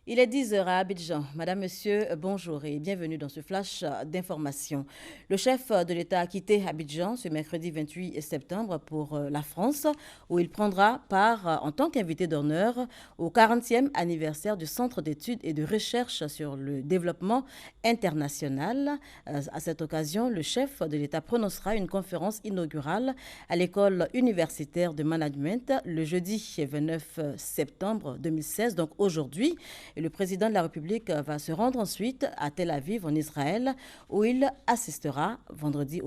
Il est 10 heures à Abidjan. Madame, Monsieur, bonjour et bienvenue dans ce flash d'information. Le chef de l'État a quitté Abidjan ce mercredi 28 septembre pour la France, où il prendra part en tant qu'invité d'honneur au 40e anniversaire du Centre d'études et de recherche sur le développement international. À cette occasion, le chef de l'État prononcera une conférence inaugurale à l'école universitaire de management le jeudi 29 septembre 2016, donc aujourd'hui. Et le président de la République va se rendre ensuite à Tel Aviv, en Israël, où il assistera vendredi,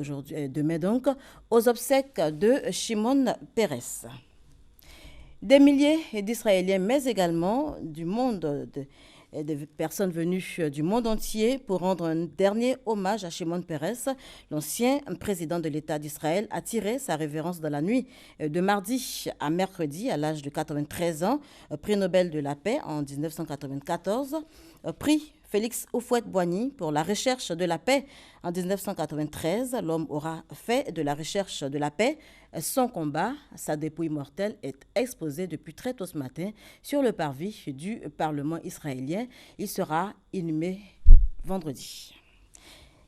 demain donc, aux obsèques de Shimon Peres. Des milliers d'Israéliens, mais également du monde, de personnes venues du monde entier pour rendre un dernier hommage à Shimon Peres, l'ancien président de l'État d'Israël, a tiré sa révérence dans la nuit de mardi à mercredi à l'âge de 93 ans, prix Nobel de la paix en 1994, prix Félix Houphouët-Boigny pour la recherche de la paix en 1993. L'homme aura fait de la recherche de la paix son combat. Sa dépouille mortelle est exposée depuis très tôt ce matin sur le parvis du Parlement israélien. Il sera inhumé vendredi.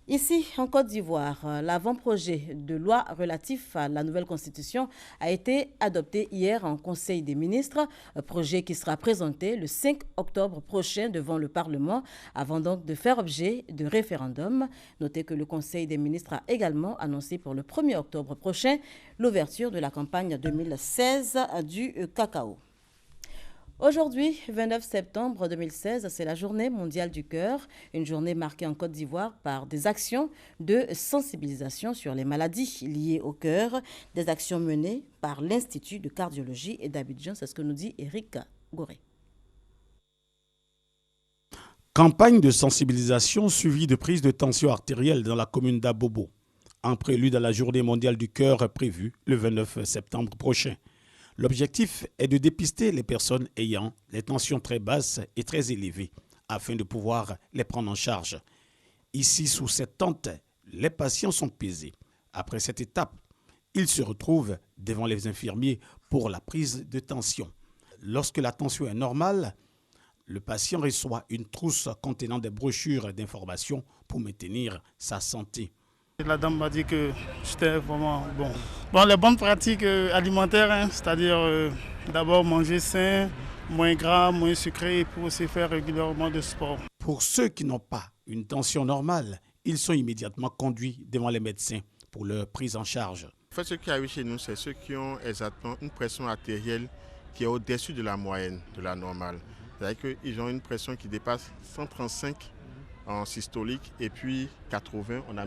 Ici, en Côte d'Ivoire, l'avant-projet de loi relatif à la nouvelle constitution a été adopté hier en Conseil des ministres, projet qui sera présenté le 5 octobre prochain devant le Parlement, avant donc de faire objet de référendum. Notez que le Conseil des ministres a également annoncé pour le 1er octobre prochain l'ouverture de la campagne 2016 du cacao. Aujourd'hui, 29 septembre 2016, c'est la journée mondiale du cœur, une journée marquée en Côte d'Ivoire par des actions de sensibilisation sur les maladies liées au cœur, des actions menées par l'Institut de cardiologie et d'Abidjan, c'est ce que nous dit Éric Goré. Campagne de sensibilisation suivie de prise de tension artérielle dans la commune d'Abobo, en prélude à la journée mondiale du cœur prévue le 29 septembre prochain. L'objectif est de dépister les personnes ayant les tensions très basses et très élevées afin de pouvoir les prendre en charge. Ici, sous cette tente, les patients sont pesés. Après cette étape, ils se retrouvent devant les infirmiers pour la prise de tension. Lorsque la tension est normale, le patient reçoit une trousse contenant des brochures d'information pour maintenir sa santé. La dame m'a dit que j'étais vraiment bon. Bon, les bonnes pratiques alimentaires, c'est-à-dire d'abord manger sain, moins gras, moins sucré, et pour aussi faire régulièrement de sport. Pour ceux qui n'ont pas une tension normale, ils sont immédiatement conduits devant les médecins pour leur prise en charge. En fait, ce qui arrive chez nous, c'est ceux qui ont exactement une pression artérielle qui est au-dessus de la moyenne, de la normale. C'est-à-dire qu'ils ont une pression qui dépasse 135 en systolique et puis 80, on a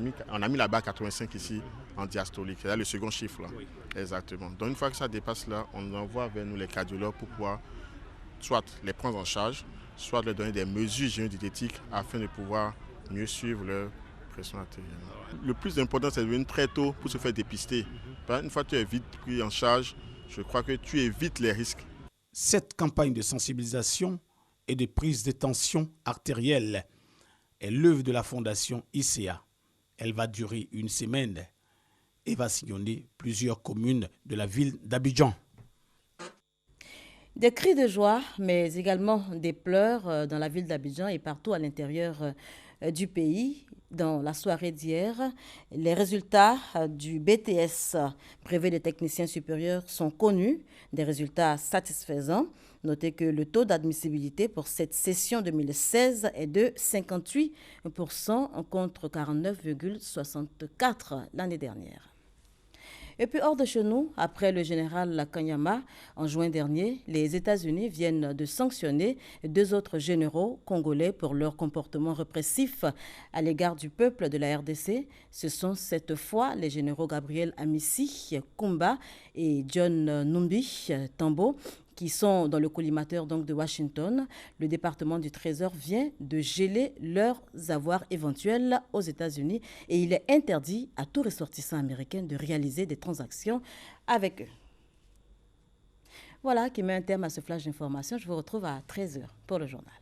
mis là-bas 85 ici en diastolique, c'est-à-dire le second chiffre là. Oui. Exactement. Donc une fois que ça dépasse là, on envoie vers nous les cardiologues pour pouvoir soit les prendre en charge, soit leur donner des mesures hygiéno-diététiques afin de pouvoir mieux suivre leur pression artérielle. Le plus important, c'est de venir très tôt pour se faire dépister. Une fois que tu es vite pris en charge, je crois que tu évites les risques. Cette campagne de sensibilisation et de prise de tension artérielle est l'œuvre de la fondation ICEA. Elle va durer une semaine et va sillonner plusieurs communes de la ville d'Abidjan. Des cris de joie, mais également des pleurs dans la ville d'Abidjan et partout à l'intérieur du pays. Dans la soirée d'hier, les résultats du BTS, brevet de technicien supérieur, sont connus, des résultats satisfaisants. Notez que le taux d'admissibilité pour cette session 2016 est de 58% contre 49,64% l'année dernière. Et puis hors de chez nous, après le général Kanyama, en juin dernier, les États-Unis viennent de sanctionner 2 autres généraux congolais pour leur comportement répressif à l'égard du peuple de la RDC. Ce sont cette fois les généraux Gabriel Amissi Kumba et John Numbi Tambo, qui sont dans le collimateur donc de Washington. Le département du Trésor vient de geler leurs avoirs éventuels aux États-Unis et il est interdit à tout ressortissant américain de réaliser des transactions avec eux. Voilà qui met un terme à ce flash d'information. Je vous retrouve à 13h pour le journal.